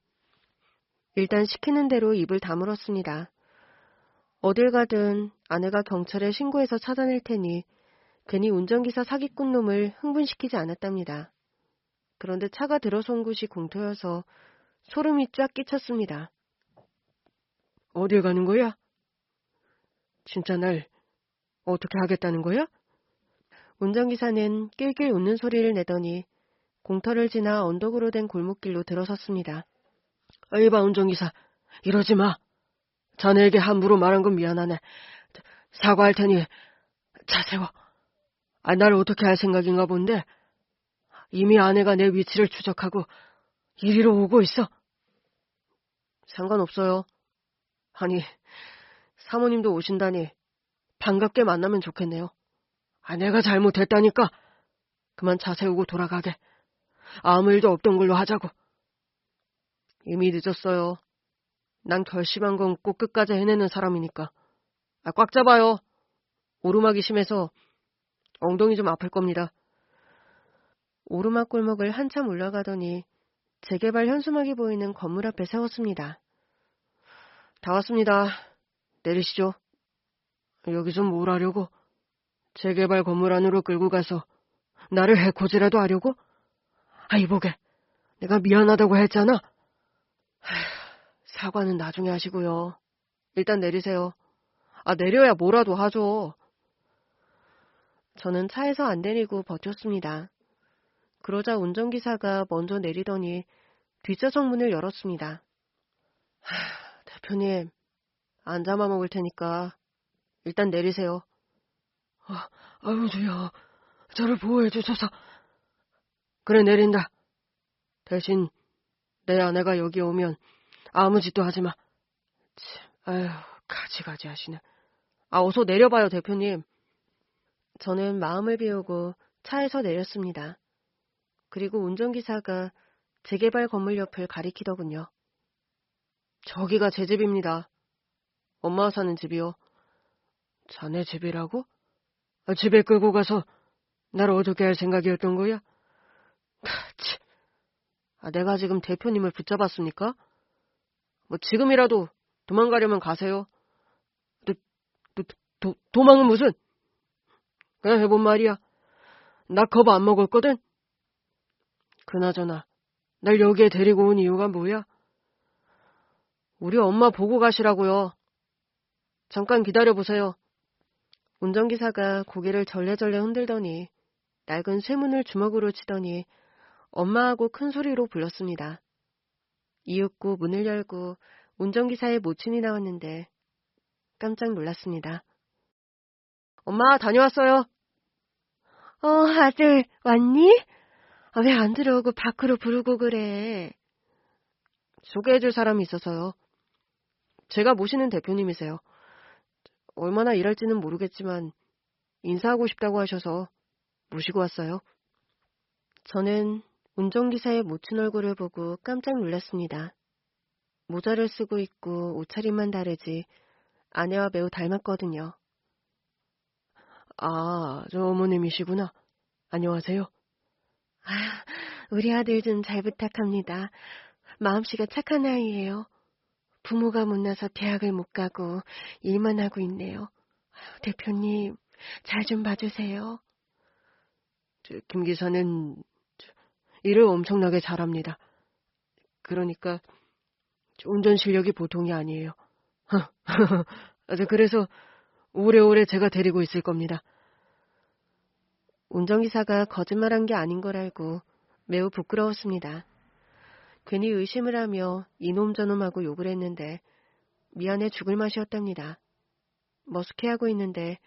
일단 시키는 대로 입을 다물었습니다. 어딜 가든 아내가 경찰에 신고해서 찾아낼 테니 괜히 운전기사 사기꾼 놈을 흥분시키지 않았답니다. 그런데 차가 들어선 곳이 공터여서 소름이 쫙 끼쳤습니다. 어딜 가는 거야? 진짜 날 어떻게 하겠다는 거야? 운전기사는 낄낄 웃는 소리를 내더니 공터를 지나 언덕으로 된 골목길로 들어섰습니다. 이봐, 운전기사. 이러지 마. 자네에게 함부로 말한 건 미안하네. 사과할 테니 차 세워. 날 어떻게 할 생각인가 본데 이미 아내가 내 위치를 추적하고 이리로 오고 있어. 상관없어요. 아니, 사모님도 오신다니 반갑게 만나면 좋겠네요. 내가 잘못했다니까. 그만 차 세우고 돌아가게. 아무 일도 없던 걸로 하자고. 이미 늦었어요. 난 결심한 건 꼭 끝까지 해내는 사람이니까. 꽉 잡아요. 오르막이 심해서 엉덩이 좀 아플 겁니다. 오르막 골목을 한참 올라가더니 재개발 현수막이 보이는 건물 앞에 세웠습니다. 다 왔습니다. 내리시죠. 여기서 뭘 하려고? 재개발 건물 안으로 끌고 가서 나를 해코지라도 하려고? 이보게. 내가 미안하다고 했잖아. 사과는 나중에 하시고요. 일단 내리세요. 내려야 뭐라도 하죠. 저는 차에서 안 내리고 버텼습니다. 그러자 운전기사가 먼저 내리더니 뒷좌석 문을 열었습니다. 대표님, 안 잡아먹을 테니까 일단 내리세요. 주야, 저를 보호해 주셔서. 그래, 내린다. 대신 내 아내가 여기 오면 아무 짓도 하지 마. 가지가지 하시네. 어서 내려봐요, 대표님. 저는 마음을 비우고 차에서 내렸습니다. 그리고 운전기사가 재개발 건물 옆을 가리키더군요. 저기가 제 집입니다. 엄마가 사는 집이요. 자네 집이라고? 집에 끌고 가서 날 어떻게 할 생각이었던 거야? 내가 지금 대표님을 붙잡았습니까? 지금이라도 도망가려면 가세요. 도망은 무슨? 그냥 해본 말이야. 나 겁 안 먹었거든? 그나저나 날 여기에 데리고 온 이유가 뭐야? 우리 엄마 보고 가시라고요. 잠깐 기다려보세요. 운전기사가 고개를 절레절레 흔들더니 낡은 쇠문을 주먹으로 치더니 엄마하고 큰 소리로 불렀습니다. 이윽고 문을 열고 운전기사의 모친이 나왔는데 깜짝 놀랐습니다. 엄마, 다녀왔어요. 아들, 왔니? 왜 안 들어오고 밖으로 부르고 그래? 소개해줄 사람이 있어서요. 제가 모시는 대표님이세요. 얼마나 일할지는 모르겠지만 인사하고 싶다고 하셔서 모시고 왔어요. 저는 운전기사의 모친 얼굴을 보고 깜짝 놀랐습니다. 모자를 쓰고 있고 옷차림만 다르지 아내와 매우 닮았거든요. 아, 저 어머님이시구나. 안녕하세요. 우리 아들 좀 잘 부탁합니다. 마음씨가 착한 아이예요. 부모가 못나서 대학을 못 가고 일만 하고 있네요. 대표님, 잘 좀 봐주세요. 김 기사는 일을 엄청나게 잘합니다. 그러니까 운전 실력이 보통이 아니에요. 그래서 오래오래 제가 데리고 있을 겁니다. 운전기사가 거짓말한 게 아닌 걸 알고 매우 부끄러웠습니다. 괜히 의심을 하며 이놈 저놈하고 욕을 했는데 미안해 죽을 맛이었답니다. 머쓱해하고 있는데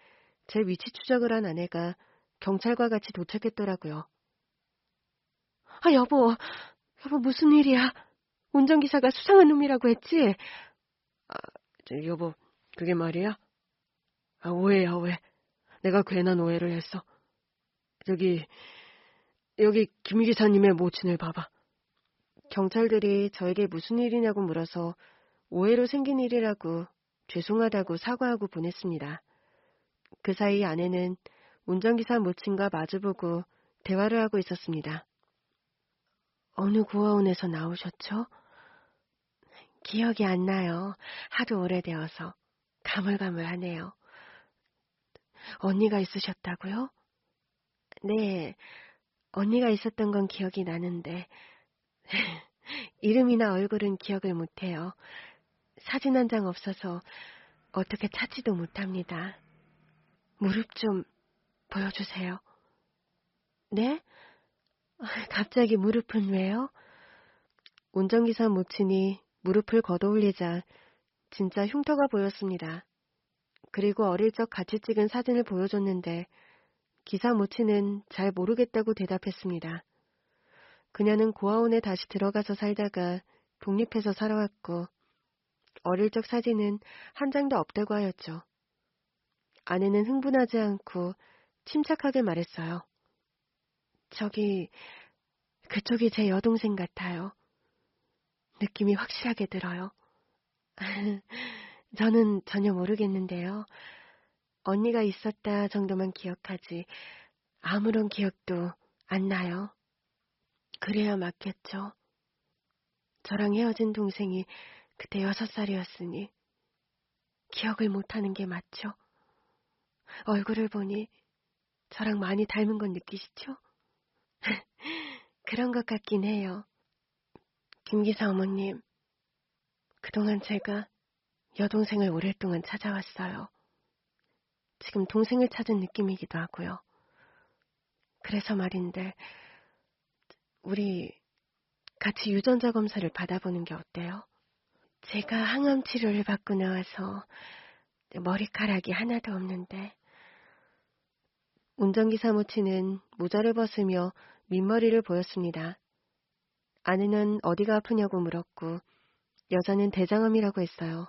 제 위치 추적을 한 아내가 경찰과 같이 도착했더라고요. 여보 무슨 일이야? 운전기사가 수상한 놈이라고 했지? 여보, 그게 말이야? 오해야, 오해. 내가 괜한 오해를 했어. 여기 김 기사님의 모친을 봐봐. 경찰들이 저에게 무슨 일이냐고 물어서 오해로 생긴 일이라고 죄송하다고 사과하고 보냈습니다. 그 사이 아내는 운전기사 모친과 마주보고 대화를 하고 있었습니다. 어느 고아원에서 나오셨죠? 기억이 안 나요. 하도 오래되어서 가물가물하네요. 언니가 있으셨다고요? 네, 언니가 있었던 건 기억이 나는데 이름이나 얼굴은 기억을 못해요. 사진 한 장 없어서 어떻게 찾지도 못합니다. 무릎 좀 보여주세요. 네? 갑자기 무릎은 왜요? 운전기사 모친이 무릎을 걷어올리자 진짜 흉터가 보였습니다. 그리고 어릴 적 같이 찍은 사진을 보여줬는데 기사 모친은 잘 모르겠다고 대답했습니다. 그녀는 고아원에 다시 들어가서 살다가 독립해서 살아왔고 어릴 적 사진은 한 장도 없다고 하였죠. 아내는 흥분하지 않고 침착하게 말했어요. 그쪽이 제 여동생 같아요. 느낌이 확실하게 들어요. 저는 전혀 모르겠는데요. 언니가 있었다 정도만 기억하지 아무런 기억도 안 나요. 그래야 맞겠죠. 저랑 헤어진 동생이 그때 6살이었으니 기억을 못하는 게 맞죠? 얼굴을 보니 저랑 많이 닮은 건 느끼시죠? 그런 것 같긴 해요. 김기사 어머님, 그동안 제가 여동생을 오랫동안 찾아왔어요. 지금 동생을 찾은 느낌이기도 하고요. 그래서 말인데 우리 같이 유전자 검사를 받아보는 게 어때요? 제가 항암 치료를 받고 나와서 머리카락이 하나도 없는데 운전기사 모친은 모자를 벗으며 민머리를 보였습니다. 아내는 어디가 아프냐고 물었고 여자는 대장암이라고 했어요.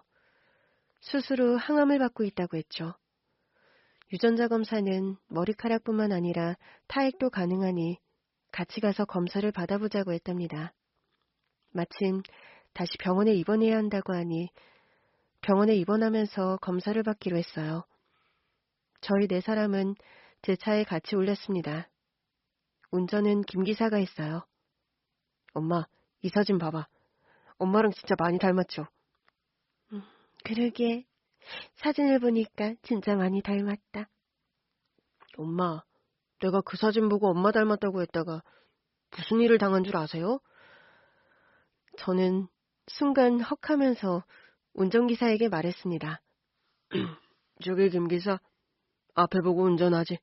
수술 후 항암을 받고 있다고 했죠. 유전자 검사는 머리카락뿐만 아니라 타액도 가능하니 같이 가서 검사를 받아보자고 했답니다. 마침 다시 병원에 입원해야 한다고 하니 병원에 입원하면서 검사를 받기로 했어요. 저희 4사람은 제 차에 같이 올렸습니다. 운전은 김 기사가 했어요. 엄마, 이 사진 봐봐. 엄마랑 진짜 많이 닮았죠? 그러게. 사진을 보니까 진짜 많이 닮았다. 엄마, 내가 그 사진 보고 엄마 닮았다고 했다가 무슨 일을 당한 줄 아세요? 저는 순간 헉하면서 운전기사에게 말했습니다. 저기 김기사, 앞에 보고 운전하지.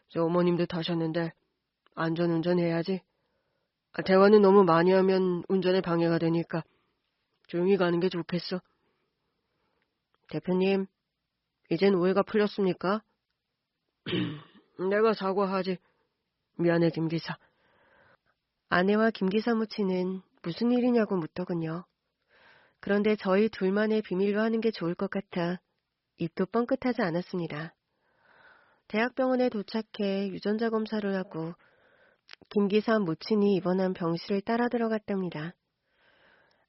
저 어머님도 타셨는데 안전운전 해야지. 대화는 너무 많이 하면 운전에 방해가 되니까 조용히 가는 게 좋겠어. 대표님, 이젠 오해가 풀렸습니까? 내가 사과하지. 미안해, 김기사. 아내와 김기사 모치는 무슨 일이냐고 묻더군요. 그런데 저희 둘만의 비밀로 하는 게 좋을 것 같아 입도 뻥끗하지 않았습니다. 대학병원에 도착해 유전자 검사를 하고 김기사 모친이 입원한 병실을 따라 들어갔답니다.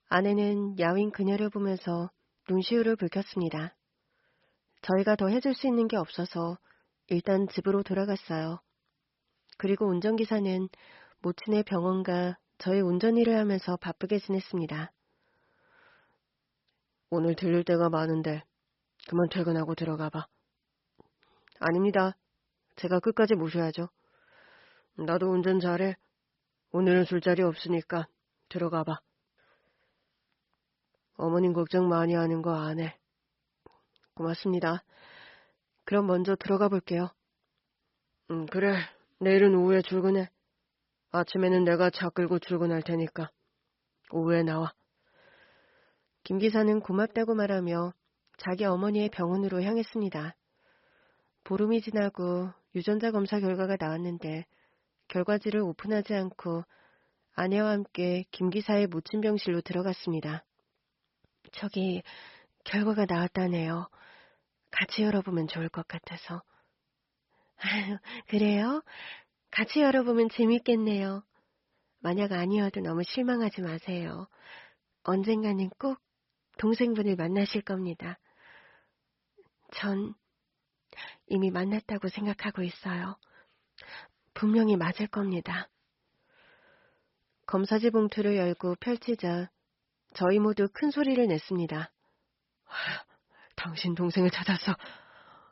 아내는 야윈 그녀를 보면서 눈시울을 붉혔습니다. 저희가 더 해줄 수 있는 게 없어서 일단 집으로 돌아갔어요. 그리고 운전기사는 모친의 병원과 저의 운전일을 하면서 바쁘게 지냈습니다. 오늘 들릴 때가 많은데 그만 퇴근하고 들어가봐. 아닙니다. 제가 끝까지 모셔야죠. 나도 운전 잘해. 오늘은 술자리 없으니까 들어가봐. 어머님 걱정 많이 하는 거 안 해. 고맙습니다. 그럼 먼저 들어가 볼게요. 그래. 내일은 오후에 출근해. 아침에는 내가 차 끌고 출근할 테니까 오후에 나와. 김 기사는 고맙다고 말하며 자기 어머니의 병원으로 향했습니다. 보름이 지나고 유전자 검사 결과가 나왔는데 결과지를 오픈하지 않고 아내와 함께 김 기사의 모친 병실로 들어갔습니다. 저기 결과가 나왔다네요. 같이 열어보면 좋을 것 같아서. 아유, 그래요? 같이 열어보면 재밌겠네요. 만약 아니어도 너무 실망하지 마세요. 언젠가는 꼭 동생분을 만나실 겁니다. 전 이미 만났다고 생각하고 있어요. 분명히 맞을 겁니다. 검사지 봉투를 열고 펼치자 저희 모두 큰 소리를 냈습니다. 당신 동생을 찾았어.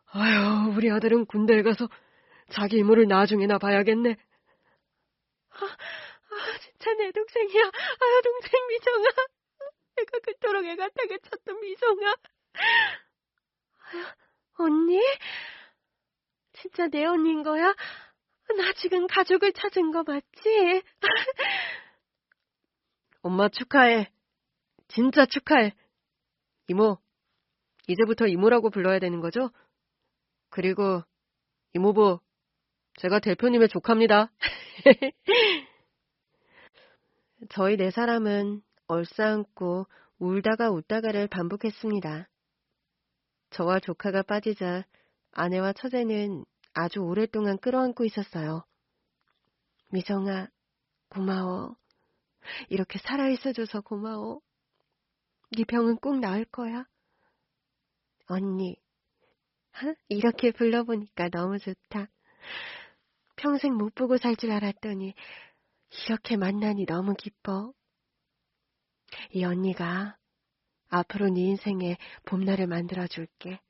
아유, 우리 아들은 군대에 가서 자기 이모를 나중에나 봐야겠네. 진짜 내 동생이야. 아유, 동생 미정아. 내가 그토록 애가 타게 쳤던 미정아. 아유, 언니? 진짜 내 언니인 거야? 나 지금 가족을 찾은 거 맞지? 엄마 축하해. 진짜 축하해. 이모, 이제부터 이모라고 불러야 되는 거죠? 그리고 이모부, 제가 대표님의 조카입니다. 저희 네 사람은 얼싸안고 울다가 웃다가를 반복했습니다. 저와 조카가 빠지자 아내와 처제는 아주 오랫동안 끌어안고 있었어요. 미정아, 고마워. 이렇게 살아있어줘서 고마워. 네 병은 꼭 나을 거야. 언니, 이렇게 불러보니까 너무 좋다. 평생 못 보고 살 줄 알았더니 이렇게 만나니 너무 기뻐. 이 언니가 앞으로 네 인생에 봄날을 만들어줄게.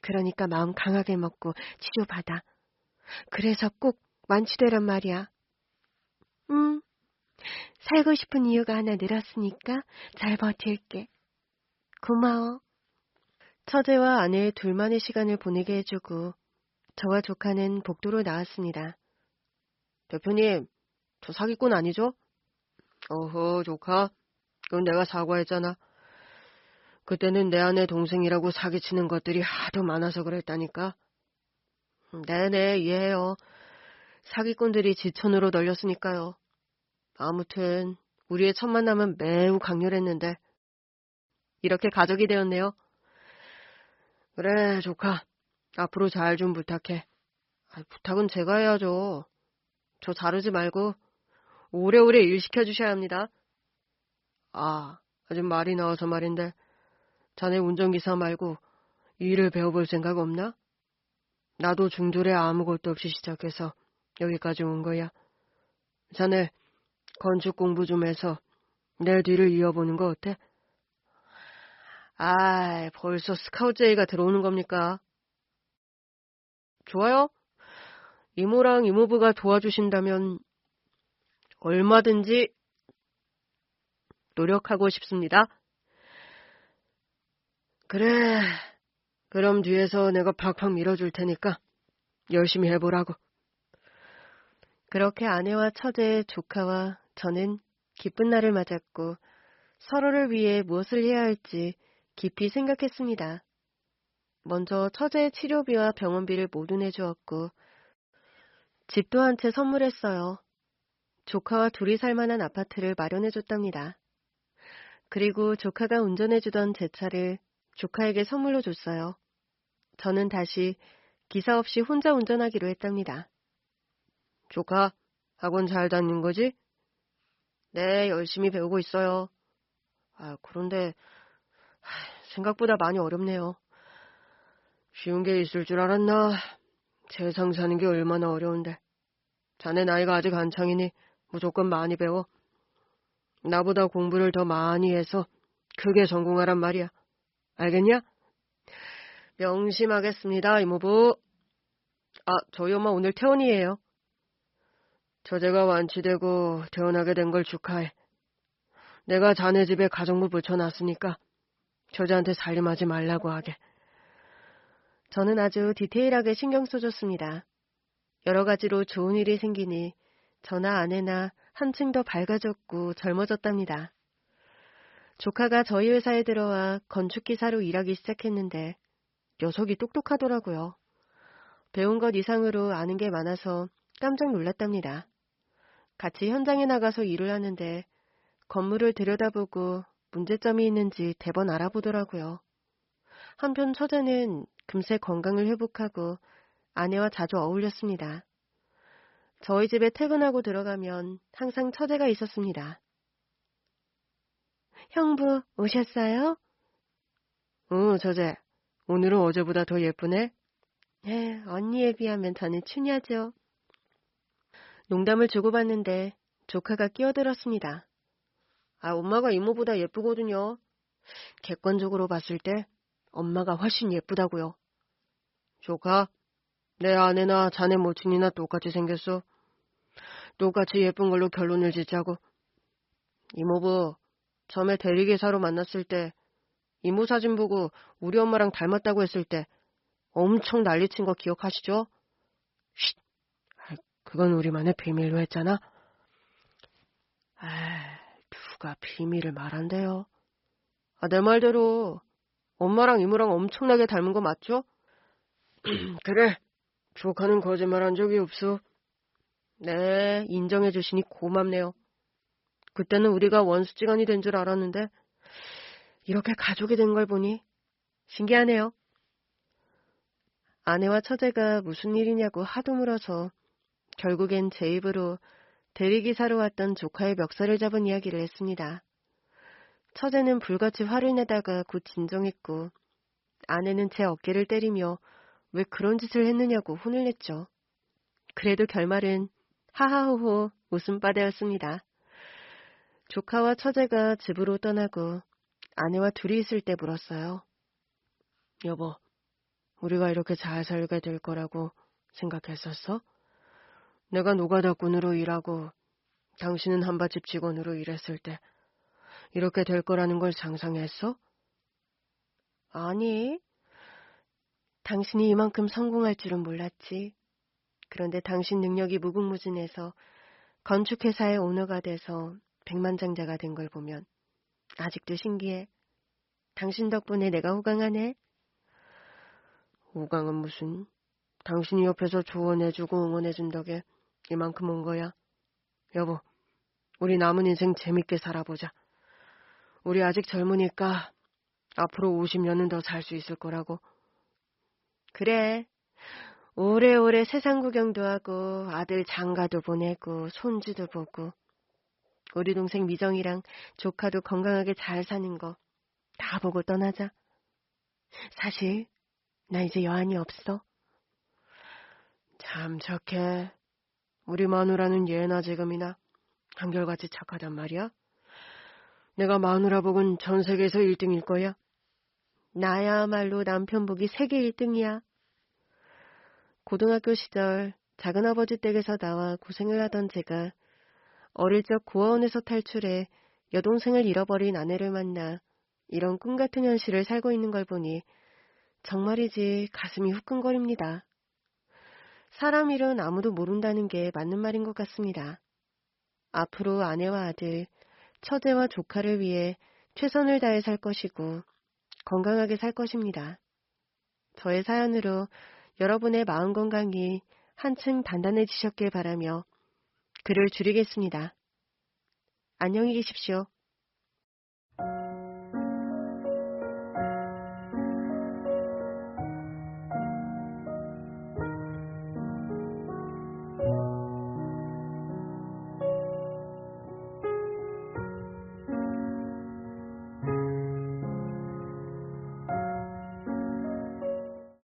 그러니까 마음 강하게 먹고 치료받아. 그래서 꼭 완치되란 말이야. 살고 싶은 이유가 하나 늘었으니까 잘 버틸게. 고마워. 처제와 아내의 둘만의 시간을 보내게 해주고 저와 조카는 복도로 나왔습니다. 대표님, 저 사기꾼 아니죠? 어허, 조카. 그건 내가 사과했잖아. 그때는 내 아내 동생이라고 사기치는 것들이 하도 많아서 그랬다니까. 네네, 이해해요. 사기꾼들이 지천으로 널렸으니까요. 아무튼 우리의 첫 만남은 매우 강렬했는데 이렇게 가족이 되었네요. 그래, 조카. 앞으로 잘 좀 부탁해. 부탁은 제가 해야죠. 저 자르지 말고 오래오래 일 시켜주셔야 합니다. 아주 말이 나와서 말인데 자네 운전기사 말고 일을 배워볼 생각 없나? 나도 중졸에 아무것도 없이 시작해서 여기까지 온 거야. 자네 건축 공부 좀 해서 내 뒤를 이어보는 거 어때? 벌써 스카우트 제의가 들어오는 겁니까? 좋아요. 이모랑 이모부가 도와주신다면 얼마든지 노력하고 싶습니다. 그래, 그럼 뒤에서 내가 팍팍 밀어줄 테니까 열심히 해보라고. 그렇게 아내와 처제, 조카와 저는 기쁜 날을 맞았고 서로를 위해 무엇을 해야 할지 깊이 생각했습니다. 먼저 처제의 치료비와 병원비를 모두 내주었고 집도 한 채 선물했어요. 조카와 둘이 살 만한 아파트를 마련해줬답니다. 그리고 조카가 운전해주던 제 차를 조카에게 선물로 줬어요. 저는 다시 기사 없이 혼자 운전하기로 했답니다. 조카, 학원 잘 다니는 거지? 네, 열심히 배우고 있어요. 그런데 생각보다 많이 어렵네요. 쉬운 게 있을 줄 알았나? 세상 사는 게 얼마나 어려운데. 자네 나이가 아직 한창이니 무조건 많이 배워. 나보다 공부를 더 많이 해서 크게 성공하란 말이야. 알겠냐? 명심하겠습니다, 이모부. 저희 엄마 오늘 퇴원이에요. 처제가 완치되고 퇴원하게 된 걸 축하해. 내가 자네 집에 가정부 붙여놨으니까 처제한테 살림하지 말라고 하게. 저는 아주 디테일하게 신경 써줬습니다. 여러 가지로 좋은 일이 생기니 저나 아내나 한층 더 밝아졌고 젊어졌답니다. 조카가 저희 회사에 들어와 건축기사로 일하기 시작했는데 녀석이 똑똑하더라고요. 배운 것 이상으로 아는 게 많아서 깜짝 놀랐답니다. 같이 현장에 나가서 일을 하는데 건물을 들여다보고 문제점이 있는지 대번 알아보더라고요. 한편 처제는 금세 건강을 회복하고 아내와 자주 어울렸습니다. 저희 집에 퇴근하고 들어가면 항상 처제가 있었습니다. 형부, 오셨어요? 응, 처제. 오늘은 어제보다 더 예쁘네? 네, 언니에 비하면 저는 추냐죠. 농담을 주고받는데 조카가 끼어들었습니다. 엄마가 이모보다 예쁘거든요. 객관적으로 봤을 때 엄마가 훨씬 예쁘다고요. 조카, 내 아내나 자네 모친이나 똑같이 생겼어. 똑같이 예쁜 걸로 결론을 짓자고. 이모부, 처음에 대리기사로 만났을 때 이모 사진 보고 우리 엄마랑 닮았다고 했을 때 엄청 난리친 거 기억하시죠? 쉿! 그건 우리만의 비밀로 했잖아. 누가 비밀을 말한대요. 내 말대로 엄마랑 이모랑 엄청나게 닮은 거 맞죠? 그래, 조카는 거짓말한 적이 없어. 네, 인정해 주시니 고맙네요. 그때는 우리가 원수지간이 된 줄 알았는데 이렇게 가족이 된 걸 보니 신기하네요. 아내와 처제가 무슨 일이냐고 하도 물어서 결국엔 제 입으로 대리기사로 왔던 조카의 멱살을 잡은 이야기를 했습니다. 처제는 불같이 화를 내다가 곧 진정했고 아내는 제 어깨를 때리며 왜 그런 짓을 했느냐고 혼을 냈죠. 그래도 결말은 하하호호 웃음바다였습니다. 조카와 처제가 집으로 떠나고 아내와 둘이 있을 때 물었어요. 여보, 우리가 이렇게 잘 살게 될 거라고 생각했었어? 내가 노가다꾼으로 일하고 당신은 한밭집 직원으로 일했을 때 이렇게 될 거라는 걸 상상했어? 아니, 당신이 이만큼 성공할 줄은 몰랐지. 그런데 당신 능력이 무궁무진해서 건축회사의 오너가 돼서 백만장자가 된 걸 보면 아직도 신기해. 당신 덕분에 내가 호강하네. 호강은 무슨, 당신이 옆에서 조언해주고 응원해준 덕에 이만큼 온 거야. 여보, 우리 남은 인생 재밌게 살아보자. 우리 아직 젊으니까 앞으로 50년은 더 살 수 있을 거라고. 그래. 오래오래 세상 구경도 하고 아들 장가도 보내고 손주도 보고 우리 동생 미정이랑 조카도 건강하게 잘 사는 거 다 보고 떠나자. 사실 나 이제 여한이 없어. 참 착해. 우리 마누라는 예나 지금이나 한결같이 착하단 말이야. 내가 마누라 복은 전 세계에서 1등일 거야. 나야말로 남편 복이 세계 1등이야. 고등학교 시절 작은아버지 댁에서 나와 고생을 하던 제가 어릴 적 고아원에서 탈출해 여동생을 잃어버린 아내를 만나 이런 꿈 같은 현실을 살고 있는 걸 보니 정말이지 가슴이 후끈거립니다. 사람 일은 아무도 모른다는 게 맞는 말인 것 같습니다. 앞으로 아내와 아들, 처제와 조카를 위해 최선을 다해 살 것이고 건강하게 살 것입니다. 저의 사연으로 여러분의 마음 건강이 한층 단단해지셨길 바라며 글을 줄이겠습니다. 안녕히 계십시오.